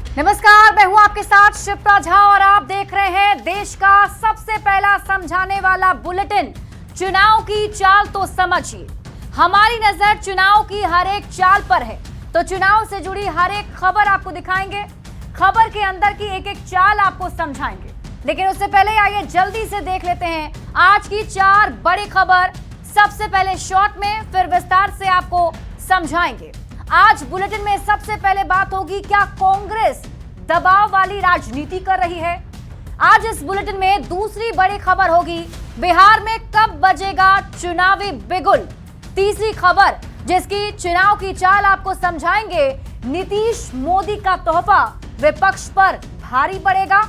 नमस्कार, मैं हूं आपके साथ शिप्रा झा और आप देख रहे हैं देश का सबसे पहला समझाने वाला बुलेटिन। चुनाव की चाल तो समझिए। हमारी नजर चुनाव की हर एक चाल पर है, तो चुनाव से जुड़ी हर एक खबर आपको दिखाएंगे। खबर के अंदर की एक एक चाल आपको समझाएंगे, लेकिन उससे पहले आइए जल्दी से देख लेते हैं आज की 4 बड़ी खबर। सबसे पहले शॉर्ट में, फिर विस्तार से आपको समझाएंगे। आज बुलेटिन में सबसे पहले बात होगी, क्या कांग्रेस दबाव वाली राजनीति कर रही है। आज इस बुलेटिन में दूसरी बड़ी खबर होगी, बिहार में कब बजेगा चुनावी बिगुल। तीसरी खबर जिसकी चुनाव की चाल आपको समझाएंगे, नीतीश मोदी का तोहफा विपक्ष पर भारी पड़ेगा।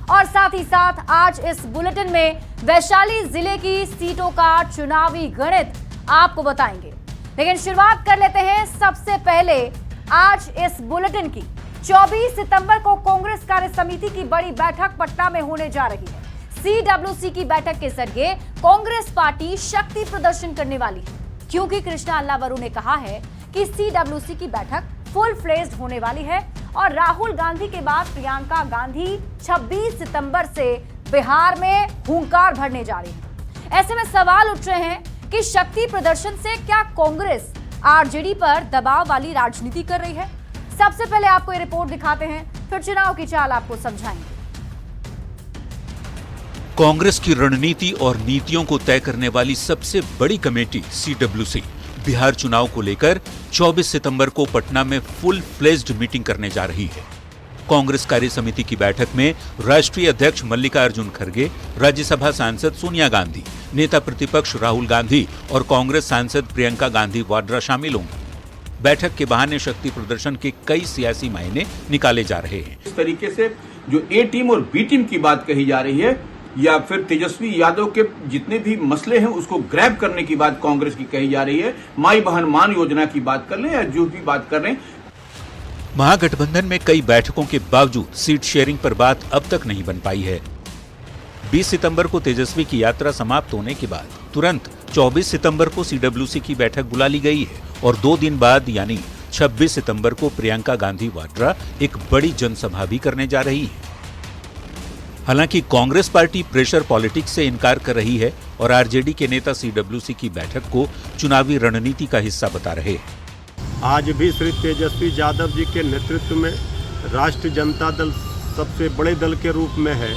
और साथ ही साथ आज इस बुलेटिन में वैशाली जिले की सीटों का चुनावी गणित आपको बताएंगे। लेकिन शुरुआत कर लेते हैं सबसे पहले आज इस बुलेटिन की। 24 सितंबर को कांग्रेस कार्य समिति की बड़ी बैठक पटना में होने जा रही है। CWC की बैठक के जरिए कांग्रेस पार्टी शक्ति प्रदर्शन करने वाली है, क्योंकि कृष्णा अल्लावरू ने कहा है कि CWC की बैठक फुल फ्लेज्ड होने वाली है और राहुल गांधी के बाद प्रियंका गांधी 26 सितंबर से बिहार में हुंकार भरने जा रही है। ऐसे में सवाल उठ रहे हैं कि शक्ति प्रदर्शन से क्या कांग्रेस आरजेडी पर दबाव वाली राजनीति कर रही है। सबसे पहले आपको ये रिपोर्ट दिखाते हैं, फिर चुनाव की चाल आपको समझाएंगे। कांग्रेस की रणनीति और नीतियों को तय करने वाली सबसे बड़ी कमेटी CWC बिहार चुनाव को लेकर 24 सितंबर को पटना में फुल फ्लेज्ड मीटिंग करने जा रही है। कांग्रेस कार्य समिति की बैठक में राष्ट्रीय अध्यक्ष मल्लिकार्जुन खड़गे, राज्यसभा सांसद सोनिया गांधी, नेता प्रतिपक्ष राहुल गांधी और कांग्रेस सांसद प्रियंका गांधी वाड्रा शामिल होंगे। बैठक के बहाने शक्ति प्रदर्शन के कई सियासी मायने निकाले जा रहे हैं। इस तरीके से जो A टीम और B टीम की बात कही जा रही है, या फिर तेजस्वी यादव के जितने भी मसले हैं उसको ग्रैब करने की बात कांग्रेस की कही जा रही है। माई बहन मान योजना की बात कर लें या जो भी बात कर लें। महागठबंधन में कई बैठकों के बावजूद सीट शेयरिंग पर बात अब तक नहीं बन पाई है। 20 सितंबर को तेजस्वी की यात्रा समाप्त होने के बाद तुरंत 24 सितंबर को CWC की बैठक बुला ली गई है और 2 दिन बाद यानी 26 सितंबर को प्रियंका गांधी वाड्रा एक बड़ी जनसभा भी करने जा रही है। हालांकि कांग्रेस पार्टी प्रेशर पॉलिटिक्स से इनकार कर रही है और आरजेडी के नेता CWC की बैठक को चुनावी रणनीति का हिस्सा बता रहे हैं। आज भी श्री तेजस्वी यादव जी के नेतृत्व में राष्ट्रीय जनता दल सबसे बड़े दल के रूप में है।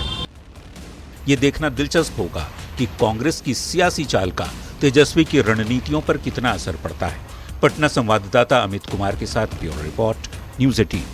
ये देखना दिलचस्प होगा कि कांग्रेस की सियासी चाल का तेजस्वी की रणनीतियों पर कितना असर पड़ता है। पटना संवाददाता अमित कुमार के साथ ब्यूरो रिपोर्ट, न्यूज़ 18।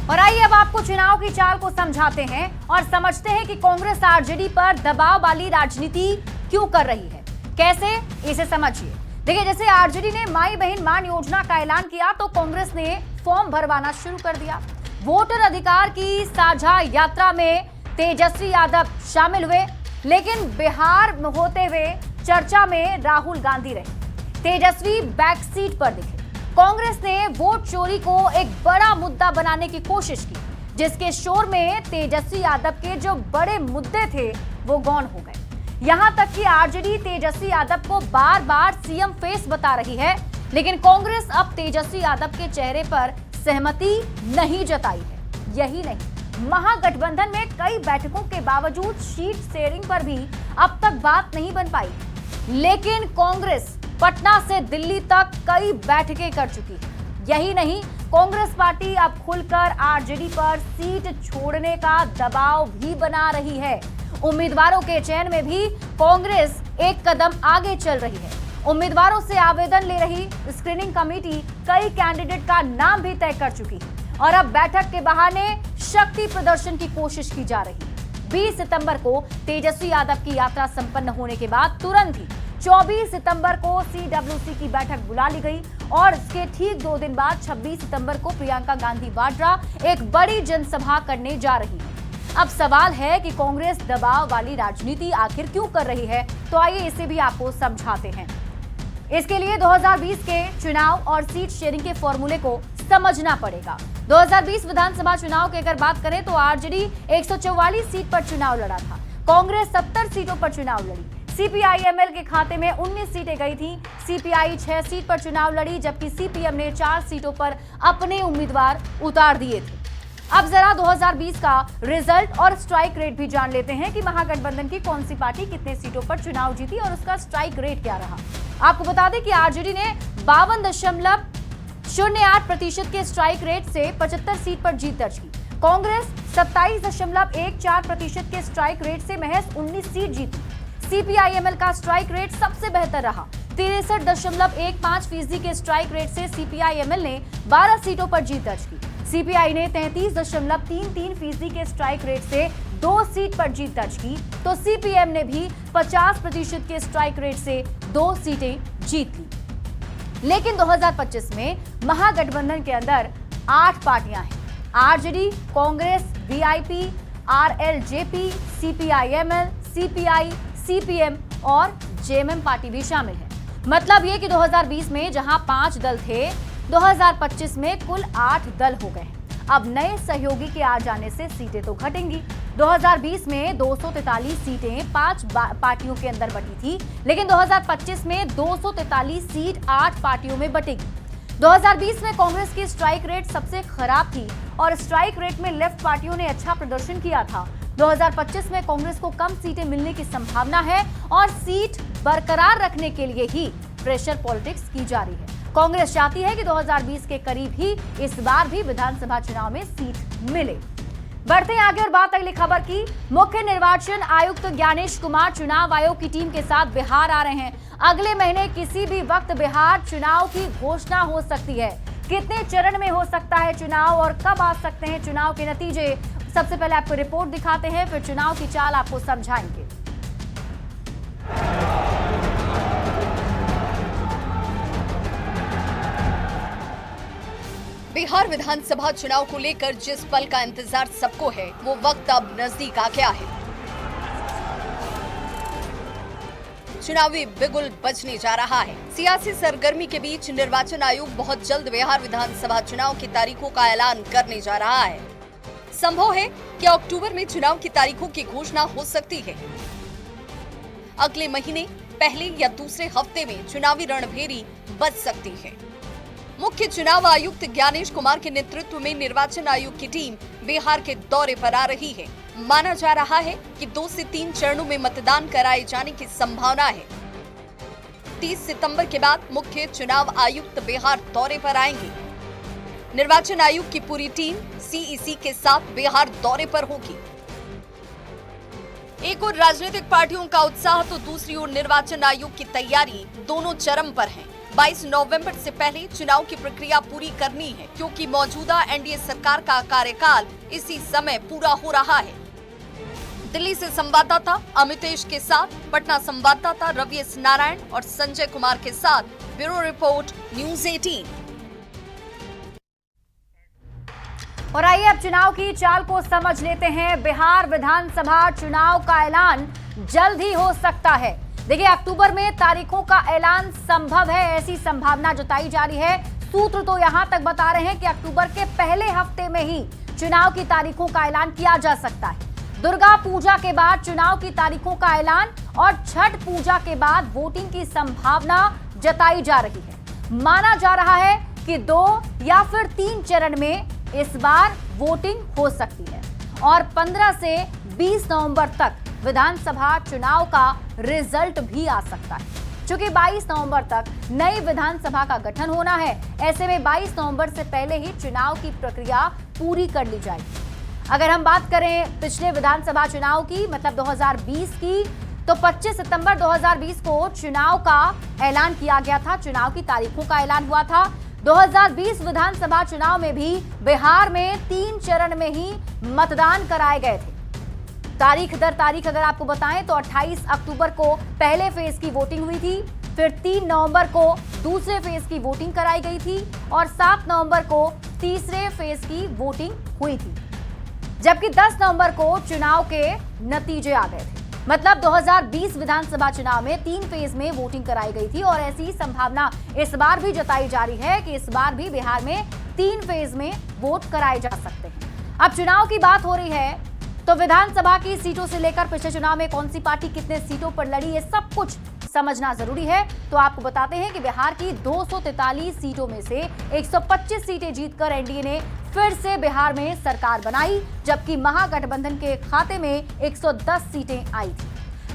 और आइए अब आपको चुनाव की चाल को समझाते हैं और समझते हैं कि कांग्रेस आरजेडी पर दबाव वाली राजनीति क्यों कर रही है। कैसे, इसे समझिए। देखिए, जैसे आरजेडी ने माई बहन मान योजना का ऐलान किया तो कांग्रेस ने फॉर्म भरवाना शुरू कर दिया। वोटर अधिकार की साझा यात्रा में तेजस्वी यादव शामिल हुए, लेकिन बिहार में होते हुए चर्चा में राहुल गांधी रहे। तेजस्वी बैक सीट पर दिखे। कांग्रेस ने वोट चोरी को एक बड़ा मुद्दा बनाने की कोशिश की, जिसके शोर में तेजस्वी यादव के जो बड़े मुद्दे थे वो गौण हो गए। यहां तक कि आरजेडी तेजस्वी यादव को बार बार सीएम फेस बता रही है, लेकिन कांग्रेस अब तेजस्वी यादव के चेहरे पर सहमति नहीं जताई है। यही नहीं, महागठबंधन में कई बैठकों के बावजूद सीट शेयरिंग पर भी अब तक बात नहीं बन पाई। लेकिन कांग्रेस पटना से दिल्ली तक कई बैठकें कर चुकी है। यही नहीं, कांग्रेस पार्टी अब खुलकर आरजेडी पर सीट छोड़ने का दबाव भी बना रही है। उम्मीदवारों के चयन में भी कांग्रेस एक कदम आगे चल रही है। उम्मीदवारों से आवेदन ले रही स्क्रीनिंग कमेटी कई कैंडिडेट का नाम भी तय कर चुकी है और अब बैठक के बहाने शक्ति प्रदर्शन की कोशिश की जा रही है। 20 सितंबर को तेजस्वी यादव की यात्रा संपन्न होने के बाद तुरंत ही 24 सितंबर को CWC की बैठक बुला ली गई और इसके ठीक 2 दिन बाद 26 सितंबर को प्रियंका गांधी वाड्रा एक बड़ी जनसभा करने जा रही है। अब सवाल है कि कांग्रेस दबाव वाली राजनीति आखिर क्यों कर रही है, तो आइए इसे भी आपको समझाते हैं। इसके लिए 2020 के चुनाव और सीट शेयरिंग के फॉर्मूले को समझना पड़ेगा। 2020 विधानसभा चुनाव की अगर बात करें तो आरजेडी 144 सीट पर चुनाव लड़ा था, कांग्रेस 70 सीटों पर चुनाव लड़ी, सीपीआई-एमएल के खाते में 19 सीटें गई थीं। सीपीआई 6 सीट पर चुनाव लड़ी, जबकि सीपीएम ने 4 सीटों पर अपने उम्मीदवार उतार दिए थे। अब जरा 2020 का रिजल्ट और स्ट्राइक रेट भी जान लेते हैं कि महागठबंधन की कौन सी पार्टी कितने सीटों पर चुनाव जीती और उसका स्ट्राइक रेट क्या रहा। आपको बता दें कि आरजेडी ने 52.08% के स्ट्राइक रेट से 75 सीट पर जीत दर्ज की। कांग्रेस 27.14% के स्ट्राइक रेट से महज 19 सीट जीती। सीपीआई-एमएल का स्ट्राइक रेट सबसे बेहतर रहा। 63.15% के स्ट्राइक रेट से सीपीआई-एमएल ने 12 सीटों पर जीत दर्ज की। सीपीआई ने 33.33% के स्ट्राइक रेट से 2 सीट पर जीत दर्ज की, तो सीपीएम ने भी 50% के स्ट्राइक रेट से 2 सीटें जीत ली। लेकिन 2025 में महागठबंधन के अंदर 8 पार्टियां हैं। RJD, Congress, VIP, RLJP, CPI-ML, CPI, CPM और जेएमएम पार्टी भी शामिल है। मतलब ये कि 2020 में जहां 5 दल थे, 2025 में कुल 8 दल हो गए हैं। अब नए सहयोगी के आ जाने से सीटें तो घटेंगी। 2020 में 243 सीटें 5 पार्टियों के अंदर बटी थी, लेकिन 2025 में 243 सीट 8 पार्टियों में बटेगी। 2020 में कांग्रेस की स्ट्राइक रेट सबसे खराब थी और स्ट्राइक रेट में लेफ्ट पार्टियों ने अच्छा प्रदर्शन किया था। 2025 में कांग्रेस को कम सीटें मिलने की संभावना है और सीट बरकरार रखने के लिए ही प्रेशर पॉलिटिक्स की जा रही है। कांग्रेस चाहती है कि 2020 के करीब ही इस बार भी विधानसभा चुनाव में सीट मिले। बढ़ते हैं आगे और बात अगली खबर की। मुख्य निर्वाचन आयुक्त ज्ञानेश कुमार चुनाव आयोग की टीम के साथ बिहार आ रहे हैं। अगले महीने किसी भी वक्त बिहार चुनाव की घोषणा हो सकती है। कितने चरण में हो सकता है चुनाव और कब आ सकते हैं चुनाव के नतीजे, सबसे पहले आपको रिपोर्ट दिखाते हैं, फिर चुनाव की चाल आपको समझाएंगे। बिहार विधानसभा चुनाव को लेकर जिस पल का इंतजार सबको है, वो वक्त अब नजदीक आ गया है। चुनावी बिगुल बजने जा रहा है। सियासी सरगर्मी के बीच निर्वाचन आयोग बहुत जल्द बिहार विधानसभा चुनाव की तारीखों का ऐलान करने जा रहा है। संभव है कि अक्टूबर में चुनाव की तारीखों की घोषणा हो सकती है। अगले महीने पहले या दूसरे हफ्ते में चुनावी रणभेरी बज सकती है। मुख्य चुनाव आयुक्त ज्ञानेश कुमार के नेतृत्व में निर्वाचन आयोग की टीम बिहार के दौरे पर आ रही है। माना जा रहा है कि 2 से 3 चरणों में मतदान कराए जाने की संभावना है। 30 सितंबर के बाद मुख्य चुनाव आयुक्त बिहार दौरे पर आएंगे। निर्वाचन आयोग की पूरी टीम सीईसी के साथ बिहार दौरे पर होगी। एक ओर राजनीतिक पार्टियों का उत्साह तो दूसरी ओर निर्वाचन आयोग की तैयारी दोनों चरम पर है। 22 नवंबर से पहले चुनाव की प्रक्रिया पूरी करनी है, क्योंकि मौजूदा एनडीए सरकार का कार्यकाल इसी समय पूरा हो रहा है। दिल्ली से संवाददाता अमितेश के साथ पटना संवाददाता रवि एस नारायण और संजय कुमार के साथ ब्यूरो रिपोर्ट न्यूज़ 18। और आइए अब चुनाव की चाल को समझ लेते हैं। बिहार विधानसभा चुनाव का ऐलान जल्द ही हो सकता है। देखिए, अक्टूबर में तारीखों का ऐलान संभव है, ऐसी संभावना जताई जा रही है। सूत्र तो यहां तक बता रहे हैं कि अक्टूबर के पहले हफ्ते में ही चुनाव की तारीखों का ऐलान किया जा सकता है। दुर्गा पूजा के बाद चुनाव की तारीखों का ऐलान और छठ पूजा के बाद वोटिंग की संभावना जताई जा रही है। माना जा रहा है कि 2 या फिर 3 चरण में इस बार वोटिंग हो सकती है और 15 से 20 नवंबर तक विधानसभा चुनाव का रिजल्ट भी आ सकता है। चूंकि 22 नवंबर तक नई विधानसभा का गठन होना है, ऐसे में 22 नवंबर से पहले ही चुनाव की प्रक्रिया पूरी कर ली जाएगी। अगर हम बात करें पिछले विधानसभा चुनाव की, मतलब 2020 की, तो 25 सितंबर 2020 को चुनाव का ऐलान किया गया था, चुनाव की तारीखों का ऐलान हुआ था। 2020 विधानसभा चुनाव में भी बिहार में 3 चरण में ही मतदान कराए गए थे। तारीख दर तारीख अगर आपको बताएं तो 28 अक्टूबर को पहले फेज की वोटिंग हुई थी, फिर 3 नवंबर को दूसरे फेज की वोटिंग कराई गई थी और 7 नवंबर को तीसरे फेज की वोटिंग हुई थी, जबकि 10 नवंबर को चुनाव के नतीजे आ गए थे। मतलब 2020 विधानसभा चुनाव में 3 फेज में वोटिंग कराई गई थी और ऐसी संभावना इस बार भी जताई जा रही है कि इस बार भी बिहार में 3 फेज में वोट कराए जा सकते हैं। अब चुनाव की बात हो रही है तो विधानसभा की सीटों से लेकर पिछले चुनाव में कौन सी पार्टी कितने सीटों पर लड़ी, ये सब कुछ समझना जरूरी है। तो आपको बताते हैं कि बिहार की 243 सीटों में से 125 सीटें जीतकर एनडीए ने फिर से बिहार में सरकार बनाई, जबकि महागठबंधन के खाते में 110 सीटें आई थी।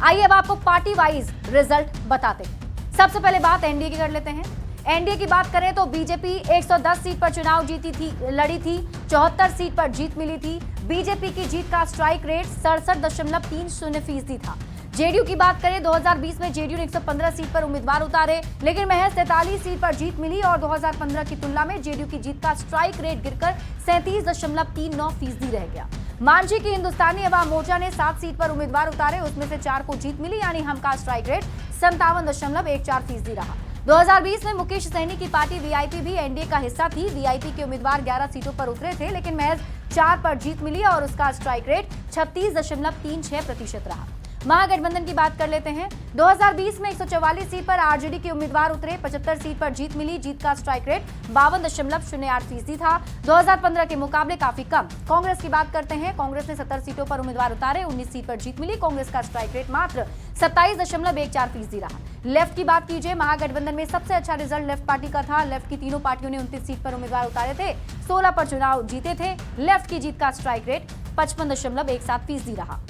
आइए अब आपको पार्टी वाइज रिजल्ट बताते हैं। सबसे पहले बात एनडीए की कर लेते हैं। एनडीए की बात करें तो बीजेपी 110 सीट पर चुनाव लड़ी थी, 74 सीट पर जीत मिली थी। बीजेपी की जीत का स्ट्राइक रेट 67.30% था। जेडीयू की बात करें 2020 में जेडीयू ने 115 सीट पर उम्मीदवार उतारे, लेकिन महज 43 सीट पर जीत मिली और 2015 की तुलना में जेडीयू की जीत का स्ट्राइक रेट गिरकर 37.39% रह गया। मांझी की हिंदुस्तानी अवाम मोर्चा ने 7 सीट पर उम्मीदवार उतारे, उसमें से 4 को जीत मिली, यानी हम का स्ट्राइक रेट 57.14% रहा। 2020 में मुकेश सहनी की पार्टी वीआईपी भी एनडीए का हिस्सा थी। वीआईपी के उम्मीदवार 11 सीटों पर उतरे थे, लेकिन महज 4 पर जीत मिली और उसका स्ट्राइक रेट 36.36% रहा। महागठबंधन की बात कर लेते हैं। 2020 में 144 सीट पर आरजेडी के उम्मीदवार उतरे, 75 सीट पर जीत मिली, जीत का स्ट्राइक रेट 52.08% था, 2015 के मुकाबले काफी कम। कांग्रेस की बात करते हैं। कांग्रेस ने 70 सीटों पर उम्मीदवार उतारे, 19 सीट पर जीत मिली, कांग्रेस का स्ट्राइक रेट मात्र 27.14% रहा। लेफ्ट की बात कीजिए, महागठबंधन में सबसे अच्छा रिजल्ट लेफ्ट पार्टी का था। लेफ्ट की तीनों पार्टियों ने 29 सीट पर उम्मीदवार उतारे थे, 16 पर चुनाव जीते थे। लेफ्ट की जीत का स्ट्राइक रेट 55.17% रहा।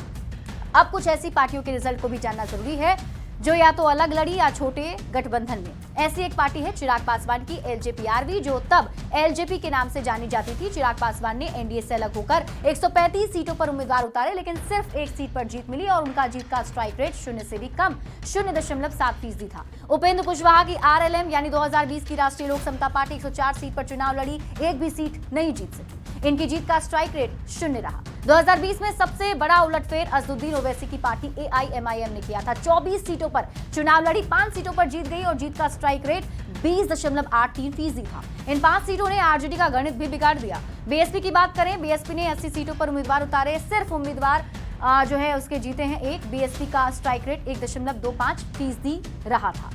अब कुछ ऐसी पार्टियों के रिजल्ट को भी जानना जरूरी है जो या तो अलग लड़ी या छोटे गठबंधन में। ऐसी एक पार्टी है चिराग पासवान की एलजेपी-आरवी, जो तब एलजेपी के नाम से जानी जाती थी। चिराग पासवान ने एनडीए से अलग होकर 135 सीटों पर उम्मीदवार उतारे, लेकिन सिर्फ 1 सीट पर जीत मिली और उनका जीत का स्ट्राइक रेट 0 से भी कम 0.7% था। उपेंद्र कुशवाहा की आरएलएम यानी 2020 की राष्ट्रीय लोक समता पार्टी 104 सीट पर चुनाव लड़ी, एक भी सीट नहीं जीत सकी। इनकी जीत का स्ट्राइक रेट 0 रहा। 2020 में सबसे बड़ा उलटफेर असदुद्दीन ओवैसी की पार्टी एआईएमआईएम ने किया था। 24 सीटों पर चुनाव लड़ी, 5 सीटों पर जीत गई और जीत का स्ट्राइक रेट 20.83% था। इन 5 सीटों ने आरजेडी का गणित भी बिगाड़ दिया। बीएसपी की बात करें, बीएसपी ने 80 सीटों पर उम्मीदवार उतारे, सिर्फ उम्मीदवार जो है उसके जीते हैं 1। बीएसपी का स्ट्राइक रेट 1.25% रहा था।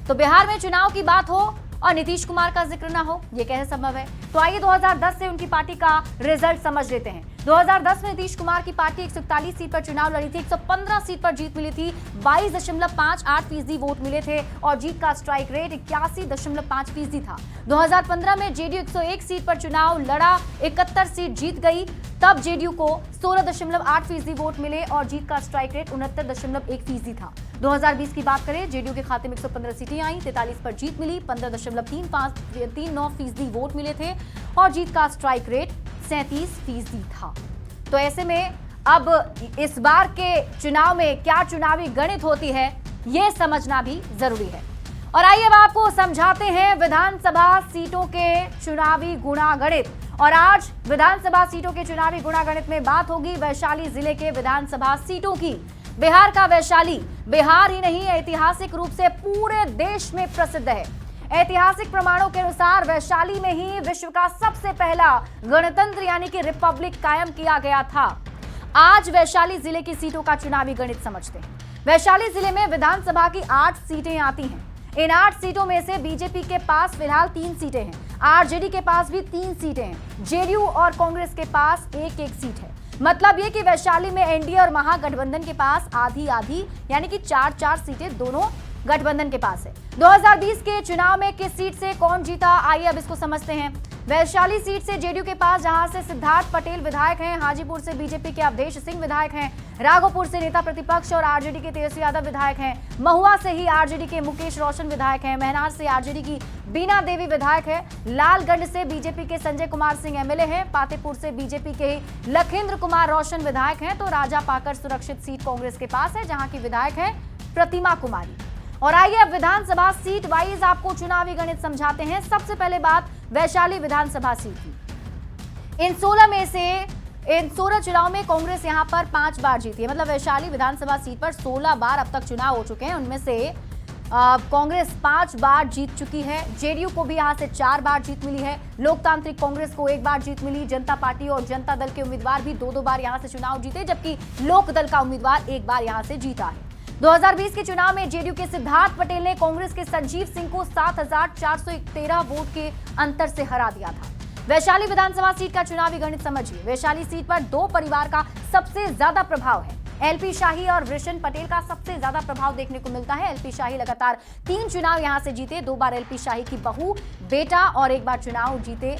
तो बिहार में चुनाव की बात हो और नीतीश कुमार का जिक्र ना हो, ये कैसे संभव है? तो आइए 2010 से उनकी पार्टी का रिजल्ट समझ लेते हैं। 2010 में नीतीश कुमार की पार्टी 141 सीट पर चुनाव लड़ी थी, 115 सीट पर जीत मिली थी, 22.58% वोट मिले थे और जीत का स्ट्राइक रेट 81.5% था। 2015 में जेडीयू 101 सीट पर चुनाव लड़ा, 71 सीट जीत गई, तब जेडीयू को 16.8% वोट मिले और जीत का स्ट्राइक रेट 69.1% था। 2020 की बात करें, जेडीयू के खाते में 115 सीटें आई, 43 पर जीत मिली, 15.39% वोट मिले थे और जीत का स्ट्राइक रेट 37% था। तो ऐसे में अब इस बार के चुनाव में क्या चुनावी गणित होती है, ये समझना भी जरूरी है। और आइए अब आपको समझाते हैं विधानसभा सीटों के चुनावी गुणागणित। और आज विधानसभा सीटों के चुनावी गुणागणित में बात होगी वैशाली जिले के विधानसभा सीटों की। बिहार का वैशाली बिहार ही नहीं, ऐतिहासिक रूप से पूरे देश में प्रसिद्ध है। ऐतिहासिक प्रमाणों के अनुसार वैशाली में ही विश्व का सबसे पहला गणतंत्र यानी कि रिपब्लिक कायम किया गया था। आज वैशाली जिले की सीटों का चुनावी गणित समझते हैं। वैशाली जिले में विधानसभा की 8 सीटें आती हैं। इन 8 सीटों में से बीजेपी के पास फिलहाल 3 सीटें हैं, आरजेडी के पास भी 3 सीटें हैं, जेडीयू और कांग्रेस के पास 1-1 सीट है। मतलब ये कि वैशाली में एनडीए और महागठबंधन के पास आधी-आधी यानी कि 4-4 सीटें दोनों गठबंधन के पास है। 2020 के चुनाव में किस सीट से कौन जीता, आइए अब इसको समझते हैं। वैशाली सीट से जेडीयू के पास जहां से सिद्धार्थ पटेल विधायक हैं, हाजीपुर से बीजेपी के अवधेश सिंह विधायक हैं, राघोपुर से नेता प्रतिपक्ष और आरजेडी के तेजस्वी यादव विधायक हैं, महुआ से ही आरजेडी के मुकेश रोशन विधायक हैं, महनार से आरजेडी की बीना देवी विधायक है, लालगंज से बीजेपी के संजय कुमार सिंह एमएलए हैं, पातेपुर से बीजेपी के ही लखिंद्र कुमार रोशन विधायक हैं, तो राजा पाकर सुरक्षित सीट कांग्रेस के पास है जहां की विधायक है प्रतिमा कुमारी। और आइए अब विधानसभा सीट वाइज आपको चुनावी गणित समझाते हैं। सबसे पहले बात वैशाली विधानसभा सीट की। इन 16 चुनाव में कांग्रेस यहां पर 5 बार जीती है। मतलब वैशाली विधानसभा सीट पर 16 बार अब तक चुनाव हो चुके हैं, उनमें से कांग्रेस 5 बार जीत चुकी है। जेडीयू को भी यहां से 4 बार जीत मिली है, लोकतांत्रिक कांग्रेस को 1 बार जीत मिली, जनता पार्टी और जनता दल के उम्मीदवार भी 2-2 बार यहां से चुनाव जीते, जबकि लोक दल का उम्मीदवार 1 बार यहां से जीता है। 2020 के चुनाव में जेडीयू के सिद्धार्थ पटेल ने कांग्रेस के संजीव सिंह को 7,413 वोट के अंतर से हरा दिया था। वैशाली विधानसभा सीट का चुनावी गणित समझिए। वैशाली सीट पर दो परिवार का सबसे ज्यादा प्रभाव है। एलपी शाही और वृषण पटेल का सबसे ज्यादा प्रभाव देखने को मिलता है। एलपी शाही लगातार 3 चुनाव यहां से जीते, 2 बार एलपी शाही की बहू, बेटा और 1 बार चुनाव जीते।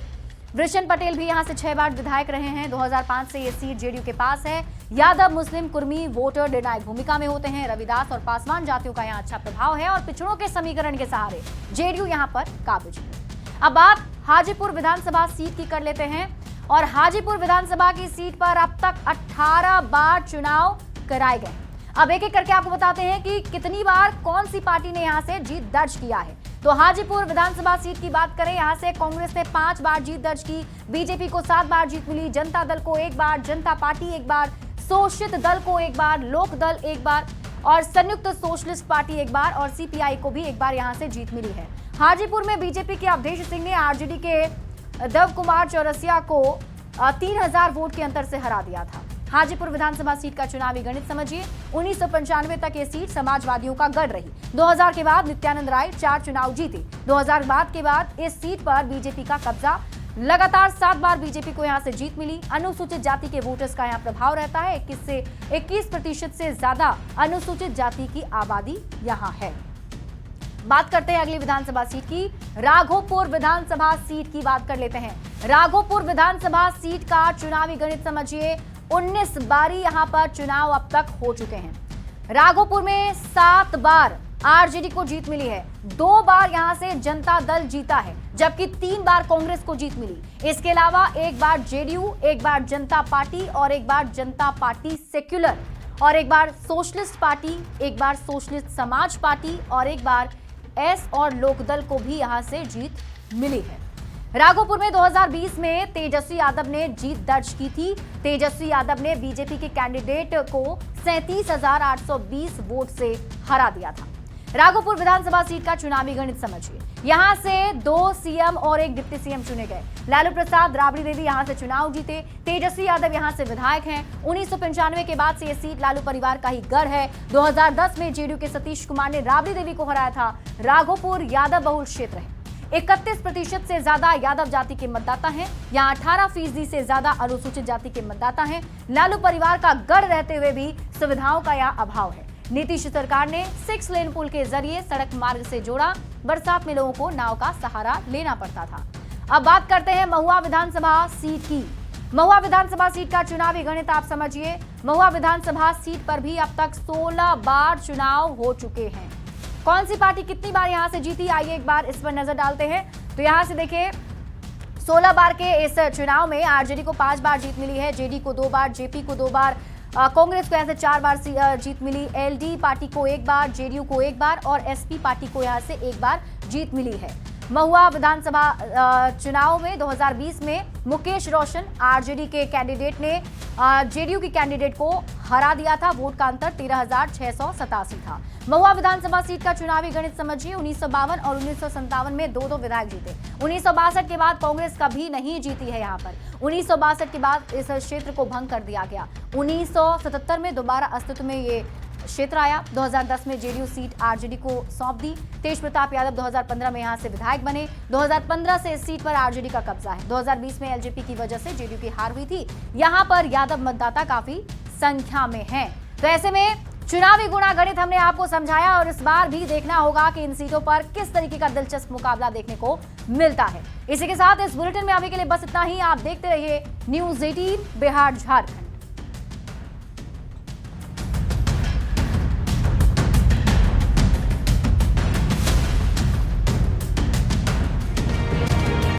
वृषण पटेल भी यहां से 6 बार विधायक रहे हैं। 2005 से ये सीट जेडीयू के पास है। यादव, मुस्लिम, कुर्मी वोटर निर्णायक भूमिका में होते हैं। रविदास और पासवान जातियों का यहाँ अच्छा प्रभाव है और पिछड़ों के समीकरण के सहारे जेडीयू यहाँ पर काबिज है। अब बात हाजीपुर विधानसभा सीट की कर लेते हैं और हाजीपुर विधानसभा की सीट पर अब तक 18 बार चुनाव कराए गए। अब एक एक करके आपको बताते हैं कि कितनी बार कौन सी पार्टी ने यहां से जीत दर्ज किया है। तो हाजीपुर विधानसभा सीट की बात करें, यहां से कांग्रेस ने 5 बार जीत दर्ज की, बीजेपी को 7 बार जीत मिली, जनता दल को 1 बार, जनता पार्टी 1 बार, शोषित दल को 1 बार, लोक दल 1 बार और संयुक्त सोशलिस्ट पार्टी 1 बार और सीपीआई को भी 1 बार यहां से जीत मिली है। हाजीपुर में बीजेपी के अवधेश सिंह ने आरजेडी के देव कुमार चौरसिया को 3000 वोट के अंतर से हरा दिया था। हाजीपुर विधानसभा सीट का चुनावी गणित समझिए। 1995 तक ये सीट समाजवादियों का गढ़ रही। 2000 के बाद नित्यानंद राय 4 चुनाव जीते। 2000 बाद के बाद इस सीट पर बीजेपी का कब्जा। लगातार 7 बार बीजेपी को यहां से जीत मिली। अनुसूचित जाति के वोटर्स का यहां प्रभाव रहता है। 21% से ज्यादा अनुसूचित जाति की आबादी यहां है। बात करते हैं अगली विधानसभा सीट की। राघोपुर विधानसभा सीट की बात कर लेते हैं। राघोपुर विधानसभा सीट का चुनावी गणित समझिए। 19 बारी यहां पर चुनाव अब तक हो चुके हैं। राघोपुर में 7 बार आरजेडी को जीत मिली है। 2 बार यहां से जनता दल जीता है, जबकि 3 बार कांग्रेस को जीत मिली। इसके अलावा 1 बार जेडीयू, 1 बार जनता पार्टी और 1 बार जनता पार्टी सेक्युलर और 1 बार सोशलिस्ट पार्टी, 1 बार सोशलिस्ट समाज पार्टी और 1 बार एस और लोकदल को भी यहां से जीत मिली है। राघोपुर में 2020 में तेजस्वी यादव ने जीत दर्ज की थी। तेजस्वी यादव ने बीजेपी के कैंडिडेट को 37,820 वोट से हरा दिया था। राघोपुर विधानसभा सीट का चुनावी गणित समझिए। यहां से 2 सीएम और 1 डिप्टी सीएम चुने गए। लालू प्रसाद, राबड़ी देवी यहां से चुनाव जीते। तेजस्वी यादव यहां से विधायक हैं। 1995 के बाद से यह सीट लालू परिवार का ही गढ़ है। 2010 में जेडीयू के सतीश कुमार ने राबड़ी देवी को हराया था। राघोपुर यादव बहुल क्षेत्र है। 31% से ज्यादा यादव जाति के मतदाता हैं। यहाँ 18% से ज्यादा अनुसूचित जाति के मतदाता हैं। लालू परिवार का गढ़ रहते हुए भी सुविधाओं का यहाँ अभाव है। नीतीश सरकार ने 6 लेन पुल के जरिए सड़क मार्ग से जोड़ा। बरसात में लोगों को नाव का सहारा लेना पड़ता था। अब बात करते हैं महुआ विधानसभा सीट की। महुआ विधानसभा सीट का चुनावी गणित आप समझिए। महुआ विधानसभा सीट पर भी अब तक 16 बार चुनाव हो चुके हैं। कौन सी पार्टी कितनी बार यहां से जीती, आइए एक बार इस पर नजर डालते हैं। तो यहां से देखिए 16 बार के इस चुनाव में आरजेडी को 5 बार जीत मिली है, जेडी को 2 बार, जेपी को 2 बार, कांग्रेस को यहां से 4 बार जीत मिली, एलडी पार्टी को 1 बार, जेडीयू को 1 बार और एसपी पार्टी को यहां से 1 बार जीत मिली है। महुआ विधानसभा चुनाव में 2020 में मुकेश रोशन आरजेडी के कैंडिडेट ने जेडीयू की कैंडिडेट को हरा दिया था। वोट का अंतर 13,687 था। महुआ विधानसभा सीट का चुनावी गणित समझिए। 1952 और 1957 में 2-2 विधायक जीते। 1962 के बाद कांग्रेस कभी नहीं जीती है यहाँ पर। 1962 के बाद इस क्षेत्र को भंग कर दिया गया। 1977 में दोबारा अस्तित्व में ये क्षेत्र आया। 2010 में जेडीयू सीट आरजेडी को सौंप दी। तेज प्रताप यादव 2015 में यहां से विधायक बने। 2015 से इस सीट पर आरजेडी का कब्जा है। 2020 में एलजेपी की वजह से जेडीयू की हार हुई थी। यहां पर यादव मतदाता काफी संख्या में हैं। तो ऐसे में चुनावी गुणा गणित हमने आपको समझाया और इस बार भी देखना होगा कि इन सीटों पर किस तरीके का दिलचस्प मुकाबला देखने को मिलता है। इसी के साथ इस बुलेटिन में अभी के लिए बस इतना ही। आप देखते रहिए न्यूज़ 18 बिहार झारखंड।